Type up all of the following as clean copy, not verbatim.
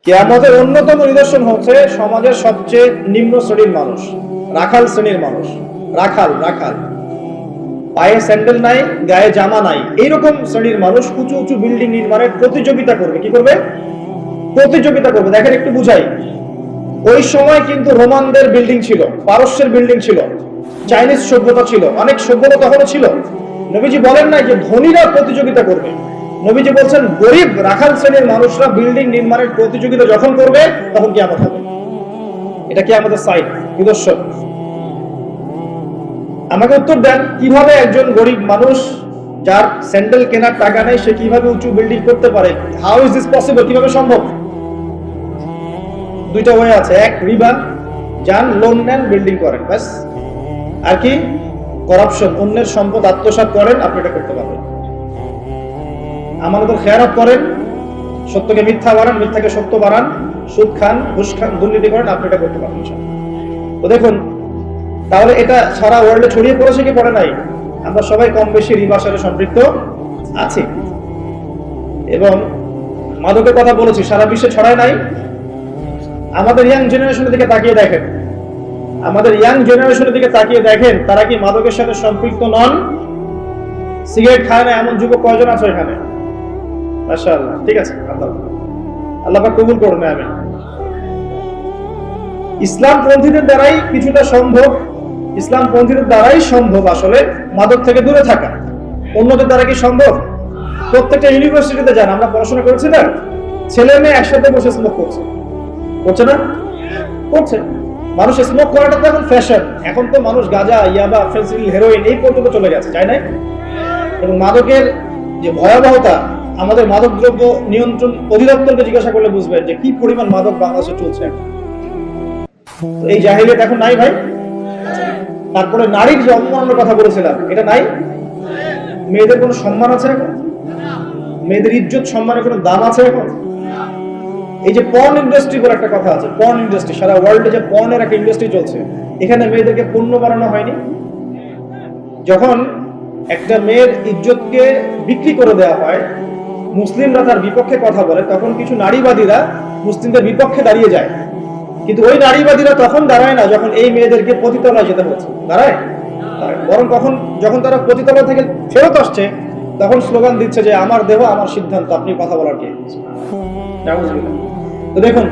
কিয়ামতের অন্যতম নিদর্শন হচ্ছে সমাজের সবচেয়ে নিম্ন শ্রেণীর মানুষ, রাখাল শ্রেণীর মানুষ। রাখাল রাখাল পায়ে স্যান্ডেল নাই, গায়ে জামা নাই, এইরকম শ্রেণীর মানুষ উঁচু উঁচু বিল্ডিং নির্মাণের প্রতিযোগিতা করবে। কি করবে? প্রতিযোগিতা করবে। দেখেন, একটু বুঝাই। ওই সময় কিন্তু রোমানদের বিল্ডিং ছিল, পারস্যের বিল্ডিং ছিল, চাইনিজ সভ্যতা ছিল, অনেক সভ্যতা তখনও ছিল। নবীজি বলেন নাই যে ধনীরা প্রতিযোগিতা করবে। নবীজি বলছেন গরিব রাখাল শ্রেণীর মানুষরা বিল্ডিং নির্মাণের প্রতিযোগিতা যখন করবে তখন কিয়ামত হবে। এটা কি আমাদের সাইড নিদর্শন? আমাকে উত্তর দেন, কিভাবে একজন গরিব মানুষ যার স্যান্ডেল কেনার টাকা নেই সে কিভাবে উঁচু বিল্ডিং করতে পারে? How is this possible? কিভাবে সম্ভব? দুইটা ওয়ে আছে। এক, রিবা, যান লোন নেন বিল্ডিং করেন, ব্যাস। আর কি? করাপশন, অন্যের সম্পদ আত্মসাৎ করেন, আপনি এটা করতে পারবেন। আমানতের খেয়ানত করেন, সত্যকে মিথ্যা বাড়ান, মিথ্যাকে সত্য বাড়ান, সুদ খান, ঘুষ খান, দুর্নীতি করেন, আপনি এটা করতে পারবেন। তো দেখুন, তাহলে এটা সারা ওয়ার্ল্ডে ছড়িয়ে পড়েছে কি পড়ে নাই? আমরা সবাই কম বেশি রিবার সাথে সম্পৃক্ত আছি। এবং মাদকের কথা বলেছি, সারা বিশ্বে ছড়ায় নাই। আমাদের ইয়াং জেনারেশনের দিকে তাকিয়ে দেখেন, আমাদের ইয়াং জেনারেশনের দিকে তাকিয়ে দেখেন, তারা কি মাদকের সাথে সম্পৃক্ত নন? সিগারেট খায় না এমন যুবক কয়জন আছে এখানে? মাশাআল্লাহ, ঠিক আছে, আল্লাহ পাক কবুল করুন। আমিন। ইসলাম পন্থীদের দ্বারাই কিছুটা সম্ভব, ইসলাম পন্থীদের দ্বারাই সম্ভব আসলে মাদক থেকে দূরে থাকা। অন্যদের দ্বারা কি সম্ভব? প্রত্যেকটা ইউনিভার্সিটিতে যান, আমরা পড়াশোনা করেছি না, ছেলে মেয়ে একসাথে বসে স্মোক করছে, করছে না? করছে। মানুষ স্মোক করাটা তো এখন ফ্যাশন। এখন তো মানুষ গাঁজা, ইয়াবা, ফেন্সিডিল, হেরোইন এই পর্যন্ত চলে গেছে, তাই না? এবং মাদকের যে ভয়াবহতা, আমাদের মাদক দ্রব্য নিয়ন্ত্রণ অধিদপ্তরকে জিজ্ঞাসা করলে বুঝবেন যে কি পরিমাণ মাদক বাংলাদেশে চলছে। এই জাহিলিয়াত এখন নাই ভাই। তারপরে নারীর যে অপমানের কথা বলেছিলাম, এটা নাই। মেয়েদের কোনো সম্মান আছে এখন? মেয়েদের ইজ্জত সম্মানের কোনো দাম আছে এখন? এই যে পর্ন ইন্ডাস্ট্রি বলে একটা কথা আছে, পর্ন ইন্ডাস্ট্রি, সারা ওয়ার্ল্ডে যে পর্নের একটা ইন্ডাস্ট্রি চলছে, এখানে মেয়েদেরকে পণ্য বানানো হয়নি? যখন একটা মেয়ের ইজ্জতকে বিক্রি করে দেওয়া হয়, মুসলিমরা তার বিপক্ষে কথা বলে, তখন কিছু নারীবাদীরা মুসলিমদের বিপক্ষে দাঁড়িয়ে যায়। কিন্তু ওই নারীবাদীরা তখন দাঁড়ায় না যখন এই মেয়েদেরকে পতিতালয়ে যেতে হচ্ছে, দাঁড়ায়? বরং কখন, যখন তারা পতিতালয় থেকে ফেরত আসছে, তখন স্লোগান দিচ্ছে যে আমার দেহ আমার সিদ্ধান্ত, আপনি কথা বলার কে? তো দেখুন,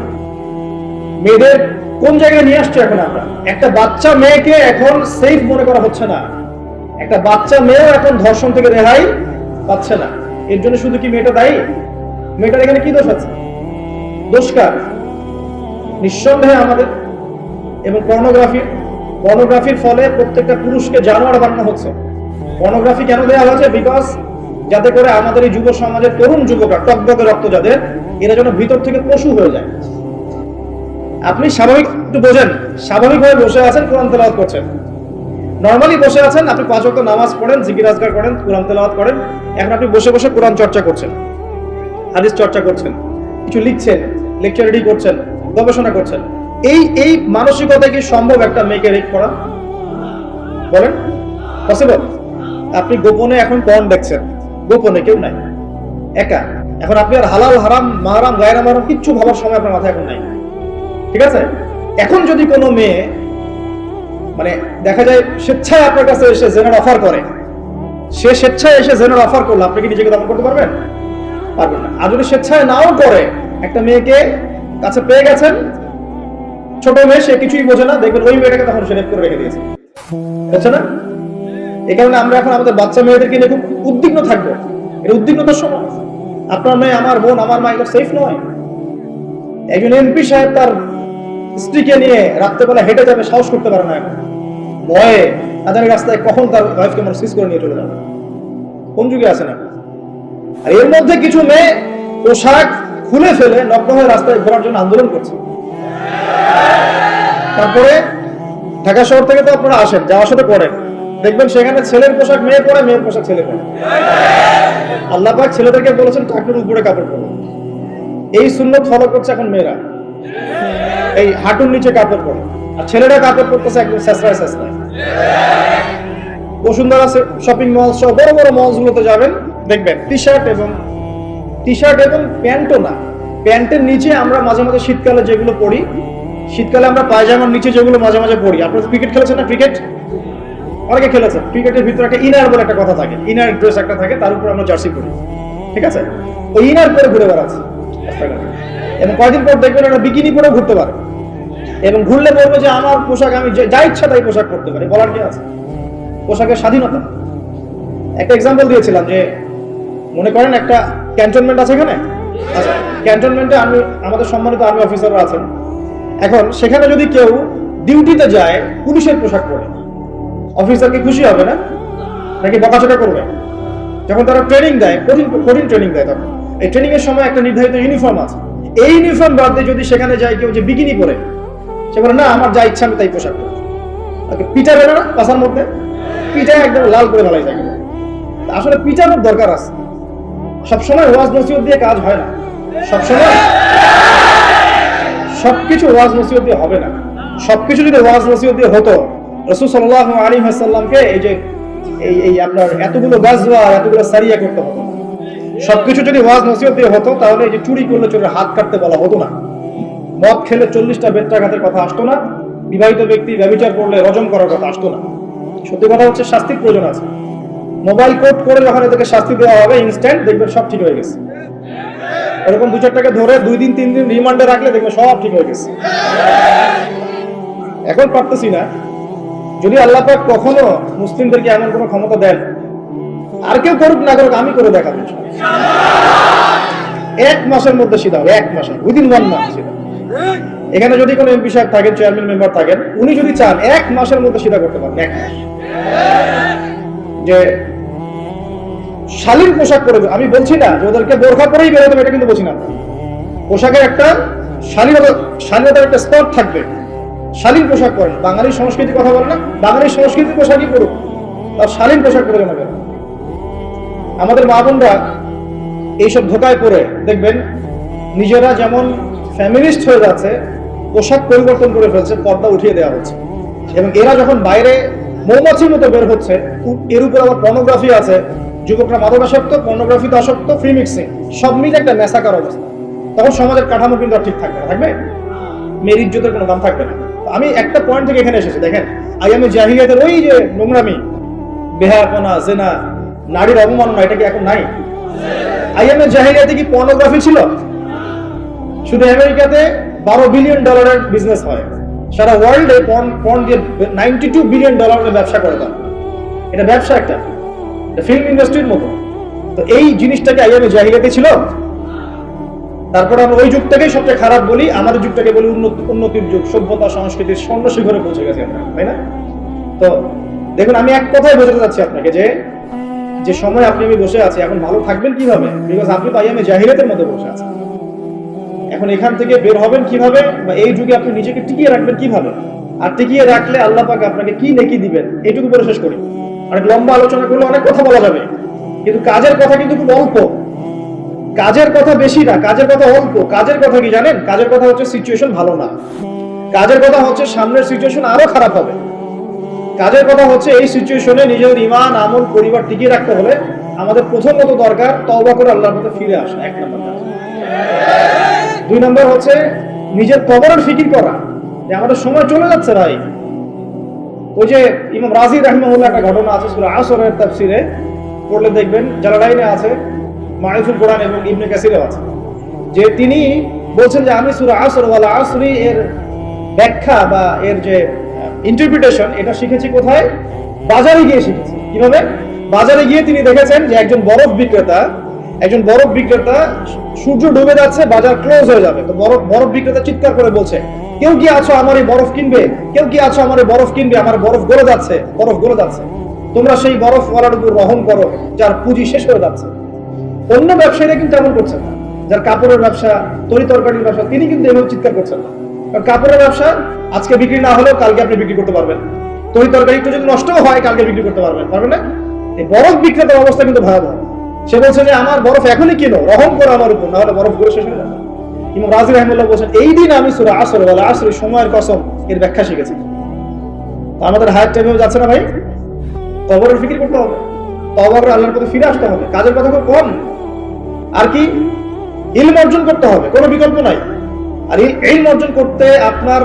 মেয়েদের কোন জায়গায় নিয়ে আসছে এখন আমরা। একটা বাচ্চা মেয়েকে এখন সেফ মনে করা হচ্ছে না। একটা বাচ্চা মেয়েও এখন ধর্ষণ থেকে রেহাই পাচ্ছে না। এর জন্য শুধু কি মেয়েটা দায়ী? মেয়েটার এখানে কি দোষ আছে? দোষ কার? নিঃসন্দেহে আমাদের। এবং পর্নোগ্রাফির ফলে প্রত্যেকটা পুরুষকে জানোয়ার বানানো হচ্ছে। পর্নোগ্রাফি কেন দেওয়া হয়েছে? বিকজ যাতে করে আমাদের এই যুব সমাজের তরুণ যুবকরা, টকবকে রক্ত যাদের, এরা যেন ভিতর থেকে পশু হয়ে যায়। আপনি স্বাভাবিক একটু বোঝেন, স্বাভাবিকভাবে বসে আছেন, কোরআন তেলাওয়াত করছেন, নরমালি বসে আছেন, আপনি 5 ওয়াক্ত নামাজ পড়েন, জিকির আজকার করেন, কোরআন তেলাওয়াত করেন। এখন আপনি বসে বসে কোরআন চর্চা করছেন, হাদিস চর্চা করছেন, কিছু লিখছেন, লেকচার রেডি করছেন, গবেষণা করছেন। এই মানসিকতা কি সম্ভব একটা মেয়েকে রেপ করা? বলেন, পসিবল? আপনি গোপনে এখন পর্ন দেখছেন, গোপনে, কেউ নাই, একা। এখন আপনি আর হালাল হারাম মাহারাম গায়রা মাহারাম কিচ্ছু ভাবার সময় আপনার মাথায় এখন নাই, ঠিক আছে? এখন যদি কোনো মেয়ে, মানে দেখা যায় স্বেচ্ছায় আপনার কাছে এসে জেনার অফার করে, সে স্বেচ্ছায় এসে জেনার অফার করলো, আপনি কি নিজেকে দমন করতে পারবেন? পারবেন না। আর যদি স্বেচ্ছায় নাও করে, একটা মেয়েকে কাছে পেয়ে গেছেন, ছোট মেয়ে, সে কিছুই বোঝে না, দেখবেন ওই মেয়েটাকে তখন সে রেপ করে রেখে দিয়েছে, বুঝছে না? এই কারণে আমরা এখন আমাদের বাচ্চা মেয়েদেরকে নিয়ে খুব উদ্বিগ্ন থাকবো। এটা উদ্বিগ্নতার সময়। আপনার মেয়ে, আমার বোন, আমার মা, এটা সেফ নয়। একজন এমপি সাহেব তার স্ত্রীকে নিয়ে রাত্রেবেলা হেঁটে যাবে, সাহস করতে পারে না এখন, ভয়ে। আদানের রাস্তায় কখন তার ওয়াইফকে মনে সিজ করে নিয়ে চলে যাবে। কোন যুগে আছে না? আর এর মধ্যে কিছু মেয়ে পোশাক খুলে ফেলে নগ্ন হয়ে রাস্তায় ঘোরার জন্য আন্দোলন করছে। তারপরে ঢাকা শহর থেকে তো আপনারা আসেন, যাওয়ার সাথে পড়েন, দেখবেন সেখানে ছেলের পোশাক মেয়ে পরে, মেয়ের পোশাক ছেলে পরে। আল্লাহ পাক ছেলেদেরকে বলেছেন টাকুর উপরে কাপড় পরে। এই সুন্নত ফলো করছে এখন মেয়েরা, এই হাঁটুর নিচে কাপড় পরে। আর ছেলেরা কাপড় পরতেছে একদম ছেঁচড়ায় ছেঁচড়ায়। বসুন্ধরা শপিং মল সহ বড় বড় মলস গুলোতে যাবেন, দেখবেন টি শার্ট এবং প্যান্টও না, প্যান্টের নিচে আমরা মাঝে মাঝে শীতকালে যেগুলো পরি, শীতকালে আমরা পায়জামার নিচে যেগুলো মাঝে মাঝে পরি। আপনারা ক্রিকেট খেলেছেন না? ক্রিকেট অনেকে খেলেছেন। ক্রিকেটের ভিতরে একটা ইনার বলে একটা কথা থাকে, ইনার ড্রেস একটা থাকে, তার উপর আমরা জার্সি পরি, ঠিক আছে? ওই ইনার পরে ঘুরে বেড়াচ্ছে এবং কয়েকদিন পর দেখবেন একটা বিকিনি পরে ঘুরতে পারে এবং ঘুরলে বলবে যে আমার পোশাক, আমি যা ইচ্ছা তাই পোশাক পরতে পারি। বলার কি আছে? পোশাকের স্বাধীনতা। একটা এক্সাম্পল দিয়েছিলাম যে মনে করেন একটা ক্যান্টনমেন্ট আছে এখানে, আচ্ছা ক্যান্টনমেন্টে আমাদের সম্মানিত আর্মি অফিসাররা আছেন। এখন সেখানে যদি কেউ ডিউটিতে যায় পুলিশের পোশাক পরে, অফিসার কি খুশি হবে না? নাকি বকাঝকা করবে? যখন তারা ট্রেনিং দেয়, কঠিন ট্রেনিং দেয়, তখন এই ট্রেনিং এর সময় একটা নির্ধারিত ইউনিফর্ম আছে। এই ইউনিফর্ম বাদ দিয়ে যদি সেখানে যায় কেউ যে বিকিনি পরে, সে বলে না আমার যা ইচ্ছা আমি তাই পোশাক পরি, তাকে পিটাবে না পাশার মধ্যে? পিঠা একদম লাল করে ফেলাই যায়। আসলে পিটানোর দরকার আছে। সবসময় ওয়াজ নসিহত দিয়ে কাজ হয় না, সবসময় সবকিছু ওয়াজ নসিহত দিয়ে হবে না। সবকিছু যদি ওয়াজ নসিহত দিয়ে হতো, রাসূল সাল্লাল্লাহু আলাইহি ওয়াসাল্লামকে এই আপনার এতগুলো গাজওয়া, এতগুলো সারিয়া করতে হতো। সবকিছু যদি ওয়াজ নসিহত দিয়ে হতো, তাহলে এই যে চুরি করলে চোরের হাত কাটতে বলা হতো না, মদ খেলে 40টা বেত্রাঘাতের কথা আসতো না, বিবাহিত ব্যক্তি ব্যভিচার করলে রজম করার কথা আসতো না। সত্যি কথা হচ্ছে শাস্তির প্রয়োজন আছে। মোবাইল কোড করে যখন এদেরকে শাস্তি দেওয়া হবে, ইনস্ট্যান্ট দেখবেন সব ঠিক হয়ে গেছে। এরকম 2-4টাকে ধরে 2 দিন 3 দিন রিমান্ডে রাখলে দেখবেন সব ঠিক হয়ে গেছে। এখন পারতেছি না। যদি আল্লাহ পাক কখনো মুসলিমদেরকে এমন কোনো ক্ষমতা দেন, আর কেউ করুক না করুক, আমি করে দেখাবো। 1 মাসের মধ্যে সিধা হবে, 1 মাসে, উইদিন 1 মান্থ সিধা। এখানে যদি কোনো এমপি সাহেব থাকেন, চেয়ারম্যান মেম্বার থাকেন, উনি যদি চান 1 মাসের মধ্যে সিধা করতে পারেন। 1 মাস। যে শালীন পোশাক পরে, আমি বলছি না যে ওদেরকে বোরখা পরেই বেরোতে হবে, এটা কিন্তু বলছি না। পোশাকের একটা শালীনতার একটা স্তর থাকবে। শালীন পোশাক পরেন। বাঙালি সংস্কৃতির কথা বলে না, বাঙালি সংস্কৃতির পোশাকই পরুক, তার শালীন পোশাক পরে যেন বেরোয়। আমাদের মা বোনরা এইসব ধোকায় পড়ে দেখবেন নিজেরা যেমন ফ্যামিলিস্ট হয়ে যাচ্ছে, পোশাক পরিবর্তন করে ফেলছে, পর্দা উঠিয়ে দেওয়া হচ্ছে। এবং এরা যখন বাইরে মৌমাছির মতো বের হচ্ছে, এর উপর আবার পর্নোগ্রাফি আছে, যুবকরা মাদকাসক্ত, পর্নোগ্রাফিতে আসক্ত, ফ্রি মিক্সিং, সব মিলে একটা মেসাকার অবস্থা। তখন সমাজের কাঠামো কিন্তু আর ঠিক থাকবে না, থাকবে মেয়ের ইজ্জতের কোনো দাম থাকবে না। আমি একটা পয়েন্ট থেকে এখানে এসেছি, দেখেন আইয়ামে জাহিলিয়াতের ওই যে নোংরামি, বেহায়াপনা, জেনা, নারীর অবমাননা, এটা কি এখন নাই? আইয়ামে জাহিলিয়াতে কি পর্নোগ্রাফি ছিল? শুধু আমেরিকাতে $12 বিলিয়ন বিজনেস হয়, সারা ওয়ার্ল্ডে পর্ন দিয়ে $92 বিলিয়ন ব্যবসা করে তারা। এটা ব্যবসা, একটা ফিল্ম ইন্ডাস্ট্রির মতো। তো এই জিনিসটাকে আইয়ামে জাহিলিয়াতে ছিল। তারপর আমরা ওই যুগটাকেই সবচেয়ে খারাপ বলি, আমাদের যুগটাকে বলি উন্নতির যুগ, সভ্যতা সংস্কৃতির স্বর্ণ শিখরে পৌঁছে গেছে আমরা, তাই না? তো দেখুন, আমি এক কথাই বোঝাতে চাচ্ছি আপনাকে যে সময় আপনি আমি বসে আছি, এখন ভালো থাকবেন কিভাবে? বিকজ আপনি তো আইয়ামে জাহিলিয়াতের মধ্যে বসে আছেন। এখন এখান থেকে বের হবেন কিভাবে, বা এই যুগে আপনি নিজেকে টিকিয়ে রাখবেন কিভাবে, আর টিকিয়ে রাখলে আল্লাহ পাক আপনাকে কি নেকি দিবেন, এইটুকু বলে শেষ করি। অনেক লম্বা আলোচনা করলে অনেক কথা বলা যাবে, কিন্তু কাজের কথা কিন্তু খুব অল্প। কাজের কথা বেশি না, কাজের কথা অল্প। কাজের কথা কি জানেন? কাজের কথা হচ্ছে সিচুয়েশন ভালো না, কাজের কথা হচ্ছে সামনের সিচুয়েশন আরো খারাপ হবে। কাজের কথা হচ্ছে এই সিচুয়েশনে নিজের ঈমান, আমল, পরিবার টিকিয়ে রাখতে হলে আমাদের প্রথমত দরকার তওবা করে আল্লাহর পথে ফিরে আসা, 1 নম্বর কাজ। 2 নম্বর হচ্ছে নিজের কবরের ফিকির করা, যে আমাদের সময় চলে যাচ্ছে ভাই। ওই যে ইমাম রাজি রাহিমাহুল্লাহ একটা ঘটনা আছে সূরা আসরের তাফসিরে পড়লে দেখবেন, জালালাইনে আছে, মারিফুল কোরআন এবং ইবনে কাসিরে আছে, যে তিনি বলছেন যে আমি সূরা আসর ওয়াল আসরি এর ব্যাখ্যা বা এর যে ইন্টারপ্রিটেশন, এটা শিখেছি কোথায়? বাজারে গিয়ে শিখেছি। কিভাবে? বাজারে গিয়ে তিনি দেখেছেন যে একজন বরফ বিক্রেতা সূর্য ডুবে যাচ্ছে, বাজার ক্লোজ হয়ে যাবে, তো বরফ বিক্রেতা চিৎকার করে বলছে, কেউ কি আছো আমার এই বরফ কিনবে? কেউ কি আছো আমার এই বরফ কিনবে? আমার বরফ গলে যাচ্ছে। তোমরা সেই বরফওয়ালার উপর রহম করো যার পুঁজি শেষ হয়ে যাচ্ছে। অন্য ব্যবসায়ীরা কিন্তু এমন করছেন না। যার কাপড়ের ব্যবসা, তরি তরকারির ব্যবসা, তিনি কিন্তু এভাবে চিৎকার করছেন না। কারণ কাপড়ের ব্যবসা আজকে বিক্রি না হলেও কালকে আপনি বিক্রি করতে পারবেন। তরি তরকারি একটু যদি নষ্টও হয়, কালকে বিক্রি করতে পারবেন না? এই বরফ বিক্রেতার অবস্থা কিন্তু ভয়াবহ। সে বলছে যে আমার বরফ এখনই কিনো, রহম করো আমার উপর, না হলে বরফ গলে শেষ হয়ে যাবে। ইমাম রাজি রাহিমাহুল্লাহ বলছেন, এই দিন আমি সূরা আসর ওয়াল আসরি, সময়ের কসম, এর ব্যাখ্যা শিখেছি। তো আমাদের হায়াত টাইমেও যাচ্ছে না ভাই, কবরের ফিকির করতে হবে, তওবা করে আল্লাহর পথে ফিরে আসতে হবে। কাজের কথা খুব কম। আর কি? ইলম অর্জন করতে হবে, কোনো বিকল্প নাই। আর এই ইলম অর্জন করতে আপনার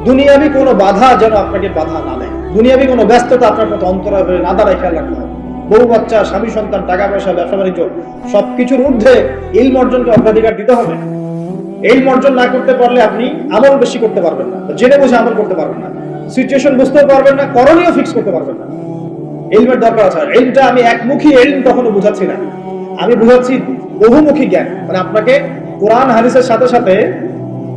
দুনিয়াবি কোনো বাধা যেন আপনাকে বাধা না দেয়, দুনিয়াবি কোনো ব্যস্ততা আপনার মতো অন্তরায় হয়ে না দাঁড়ায়, খেয়াল রাখতে হবে। বউ বাচ্চা, স্বামী সন্তান, টাকা পয়সা, ব্যবসা বাণিজ্য সবকিছুর ঊর্ধ্বে ইলম অর্জনকে অগ্রাধিকার দিতে হবে। ইলম অর্জন না করতে পারলে আপনি আমল বেশি করতে পারবেন না, জেনে বুঝে আমল করতে পারবেন না, সিচুয়েশন বুঝতেও পারবেন না, করণীয় ফিক্স করতে পারবেন না। ইলমের দরকার আছে। ইলমটা আমি একমুখী ইলম কখনো বুঝাচ্ছি না, আমি বুঝাচ্ছি বহুমুখী জ্ঞান। মানে আপনাকে কোরআন হাদিসের সাথে সাথে,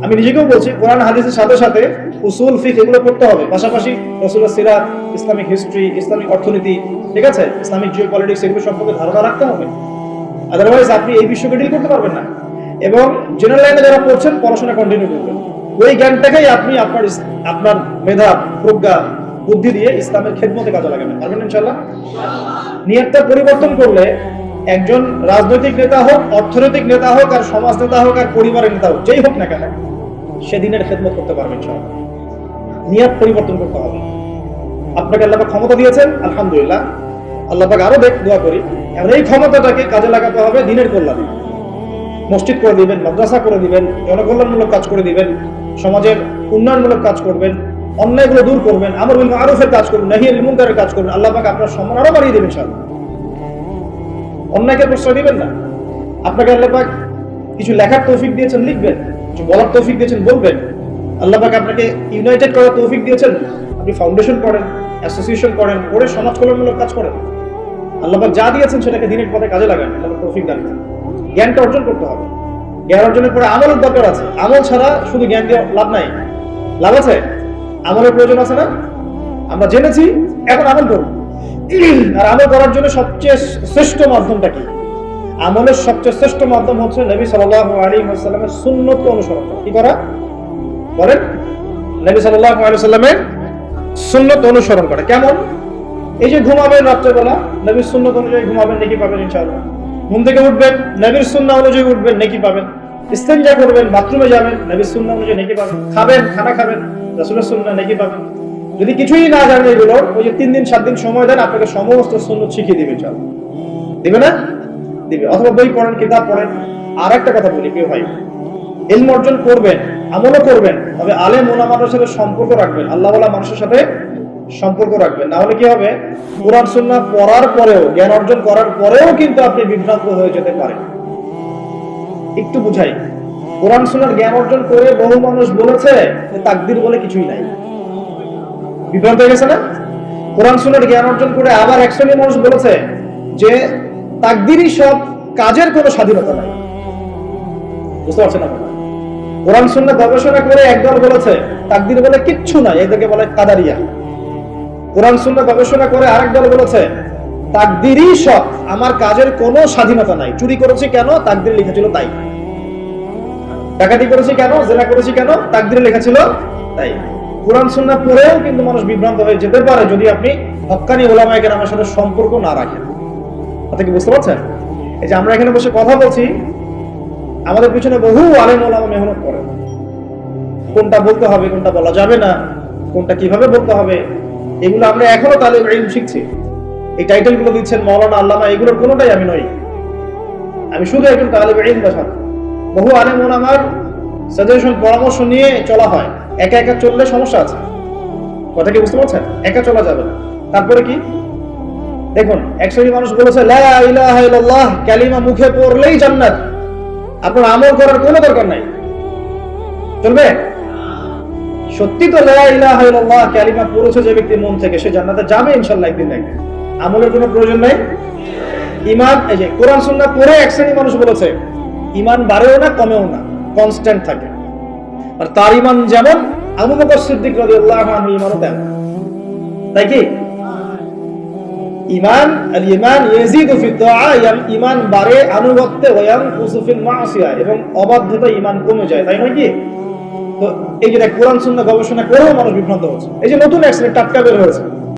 আমি নিজেকেও বলছি, কোরআন হাদিসের সাথে সাথে উসুল ফিকহ এগুলো পড়তে হবে, পাশাপাশি রাসূলের সিরাত, ইসলামিক হিস্ট্রি, ইসলামিক অর্থনীতি, ঠিক আছে, ইসলামিক জিওপলিটিক্স এগুলো সম্পর্কে ধারণা রাখতে হবে। আদারওয়াইজ আপনি এই বিশ্বকে ডিল করতে পারবেন না। এবং জেনারেল লাইনে যারা পড়ছেন পড়াশোনা কন্টিনিউ করবেন, ওই জ্ঞানটাকেই আপনি আপনার মেধা, প্রজ্ঞা, বুদ্ধি দিয়ে ইসলামের খেদমতে কাজে লাগাবেন, পারবেন ইনশাআল্লাহ। নিয়তটা পরিবর্তন করলে একজন রাজনৈতিক নেতা হোক, অর্থনৈতিক নেতা হোক, আর সমাজ নেতা হোক, আর পরিবারের নেতা হোক, যেই হোক না কেন, সে দিনের খেদমত করতে পারবেন ইনশাআল্লাহ। নিয়ত পরিবর্তন করতে হবে। আপনাকে আল্লাহ পাক ক্ষমতা দিয়েছেন, আলহামদুলিল্লাহ, আল্লাহ পাক আরো দোয়া করি, এবং এই ক্ষমতাটাকে কাজে লাগাতে হবে দিনের কল্যাণে। মসজিদ করে দিবেন, মাদ্রাসা করে দিবেন, জনকল্যাণমূলক কাজ করে দিবেন, সমাজের উন্নয়নমূলক কাজ করবেন, অন্যায়গুলো দূর করবেন, আমর বিল মারুফের কাজ করবেন, নাহি আনিল মুনকারের কাজ করবেন। আল্লাহ পাক আপনার সম্মান আরো বাড়িয়ে দেবেন ইনশাআল্লাহ। অন্যায়কে প্রশ্রয় দিবেন না। আপনাকে আল্লাহ পাক কিছু লেখার তৌফিক দিয়েছেন, লিখবেন, কিছু বলার তৌফিক দিয়েছেন, বলবেন। আল্লাহ পাক আপনাকে ইউনাইটেড করার তৌফিক দিয়েছেন, আপনি ফাউন্ডেশন করেন, অ্যাসোসিয়েশন করেন, করে সমাজ কল্যাণমূলক কাজ করেন। আল্লাহ পাক যা দিয়েছেন সেটাকে দিনের পথে কাজে লাগান, আল্লাহ পাক তৌফিক দান করেন। জ্ঞানটা অর্জন করতে হবে। জ্ঞান অর্জনের পরে আমলের দরকার আছে। আমল ছাড়া শুধু জ্ঞান দিয়ে লাভ নাই। লাভ আছে, আমলের প্রয়োজন আছে না? আমরা জেনেছি, এখন আমল করব। আর আমল করার জন্য সবচেয়ে শ্রেষ্ঠ মাধ্যমটা কি? আমলের সবচেয়ে শ্রেষ্ঠ মাধ্যম হচ্ছে নবী সাল্লাল্লাহু আলাইহি ওয়াসাল্লামের সুন্নাত অনুসরণ করা। কি করা বলেন? নবী সাল্লাল্লাহু আলাইহি ওয়াসাল্লামের সুন্নাত অনুসরণ করা। কেমন? এই যে ঘুমাবেন রাত্রেবেলা, নবীর সুন্নাত অনুযায়ী ঘুমাবেন, নেকি পাবেন ইনশাআল্লাহ। ঘুম থেকে উঠবেন, নবীর সুন্নাহ অনুযায়ী উঠবেন, নেকি পাবেন। ইস্তেনজা করবেন, বাথরুমে যাবেন, নবীর সুন্নাহ অনুযায়ী নেকি পাবেন। খাবেন, খানা খাবেন, রাসূলের সুন্নাহ, নেকি পাবেন। যদি কিছুই না জানেন এগুলোর, ওই যে 3 দিন 7 দিন সময় দেন, আপনাকে সমস্ত সুন্নাত শিখিয়ে দিবে ইনশাআল্লাহ। দিবে না? দিবে। অথবা বই পড়েন, কিতাব পড়েন। আর একটা কথা বলি প্রিয় ভাই, ইলম অর্জন করবেন, আমলও করবেন, তবে আলেম ওলামাদের সাথে সম্পর্ক রাখবেন, আল্লাহওয়ালা মানুষের সাথে সম্পর্ক রাখবেন। না হলে কি হবে, কোরআন সুন্নাহ পড়ার পরেও, জ্ঞান অর্জন করার পরেও কিন্তু আপনি বিভ্রান্ত হয়ে যেতে পারেন। একটু বুঝাই, কোরআন সুন্নাহর জ্ঞান অর্জন করে বহু মানুষ বলেছে যে তাকদীর বলে কিছুই নাই। বিভ্রান্ত হয়ে গেছে না? কোরআন সুন্নাহর জ্ঞান অর্জন করে আবার এক শ্রেণীর মানুষ বলেছে যে তাকদীরই সব, কাজের কোনো স্বাধীনতা নাই। বুঝতে পারছেন আপনারা? কোরআন সুন্নাহ গবেষণা করে একদল বলেছে তাকদীর বলে কিচ্ছু নাই, এদেরকে বলে কাদারিয়া। কোরআন সুন্নাহ গবেষণা করে আরেক দল বলেছে তাকদীরই সব, আমার কাজের কোনো স্বাধীনতা নাই। চুরি করেছি কেন? তাকদীরে লেখা ছিল তাই। ডাকাতি করেছি কেন? জেনা করেছি কেন? তাকদীরে লেখা ছিল তাই। কোরআন সুন্নাহ পড়েও কিন্তু মানুষ বিভ্রান্ত হয়ে যেতে পারে যদি আপনি হক্কানি উলামায়ে কেরামের সাথে সম্পর্ক না রাখেন। কথা কি বুঝতে পারছেন? এই যে আমরা এখানে বসে কথা বলছি, আমাদের পিছনে বহু আলেম ওলামা মেহনত করেন। কোনটা বলতে হবে, কোনটা বলা যাবে না, কোনটা কিভাবে বলতে হবে, এগুলো আমরা এখনো তালিব ইলম শিখছি। এই টাইটেলগুলো দিচ্ছেন মাওলানা, আল্লামা, এগুলোর কোনোটাই আমি নই। আমি শুধু একজন তালিব ইলম বা ছাত্র। বহু আলেম ওলামার সাজেশন, পরামর্শ নিয়ে চলা হয়। একা একা চললে সমস্যা আছে। কথা কি বুঝতে পারছেন? একা চলা যাবে না। তারপরে কি দেখুন, এক শ্রেণীর মানুষ বলেছে লা ইলাহা ইল্লাল্লাহ কালিমা মুখে পড়লেই জান্নাত, আপনার আমল করার কোনো দরকার নাই। চলবে? সত্যি তো লা ইলাহা ইল্লাল্লাহ কালিমা পড়েছে যে ব্যক্তি মন থেকে, সে জান্নাতে যাবে ইনশাআল্লাহ একদিন না একদিন। আমলের কোনো প্রয়োজন নাই। ঈমান, এই যে কোরআন সুন্নাহ পড়ে এক শ্রেণীর মানুষ বলেছে ঈমান বাড়েও না কমেও না, কনস্ট্যান্ট থাকে। আর তার ঈমান যেমন আবু বকর সিদ্দিক রাদিয়াল্লাহু আনহু ঈমানও তেমন। তাই কি? ঈমান, আল ঈমান ইয়াজিদু ফি তাআ, ঈমান বাড়ে আনুগত্যে, ওয়া ইয়ানকুসু ফিল মাসিয়া, এবং অবাধ্যতা ঈমান কমে যায়। তাই নয় কি? তো এই যে কোরআন সুন্নাহ গবেষণা করেও মানুষ বিভ্রান্ত হচ্ছে। এই যে নতুন এক শ্রেণী টাটকা বের হয়েছে,